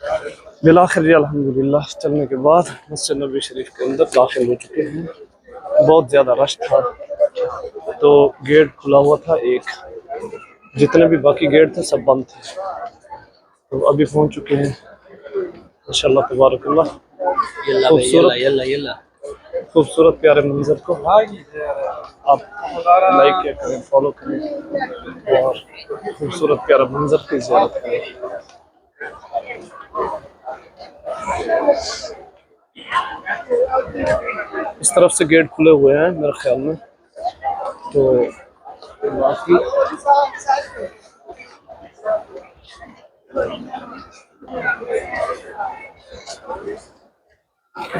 बिलाखिर अल्हम्दुलिल्लाह चलने के बाद मस्जिद नबी शरीफ के अंदर दाखिल हो चुके हैं। बहुत ज़्यादा रश था तो गेट खुला हुआ था एक, जितने भी बाकी गेट थे सब बंद थे। तो अभी पहुंच चुके हैं माशाल्लाह तबारकल्लाह। खूबसूरत खूबसूरत प्यारे मंजर को आप लाइक किया करें, फॉलो करें और खूबसूरत प्यारा मंजर की ज़ियारत करें। इस तरफ से गेट खुले हुए हैं मेरे ख्याल में। तो बाकी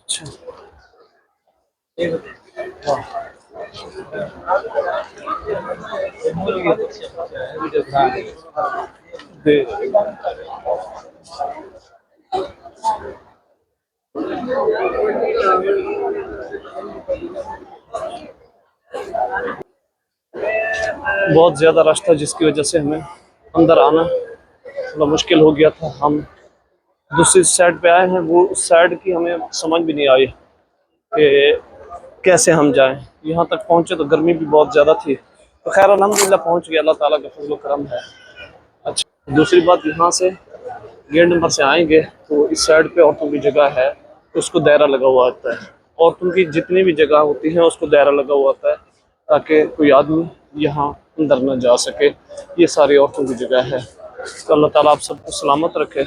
अच्छा दे बहुत ज़्यादा रश था जिसकी वजह से हमें अंदर आना थोड़ा मुश्किल हो गया था। हम दूसरी साइड पे आए हैं, वो उस साइड की हमें समझ भी नहीं आई कि कैसे हम जाएं। यहाँ तक पहुँचे तो गर्मी भी बहुत ज़्यादा थी, तो खैर अल्हम्दुलिल्लाह पहुँच गए, अल्लाह ताला का फजल करम है। अच्छा, दूसरी बात, यहाँ से गेट नंबर से आएंगे तो इस साइड पे औरतों की जगह है, उसको दायरा लगा हुआ आता है। औरतों की जितनी भी जगह होती है उसको दायरा लगा हुआ आता है ताकि कोई आदमी यहाँ अंदर न जा सके। ये सारी औरतों की जगह है। तो अल्लाह ताला आप सबको सलामत रखे।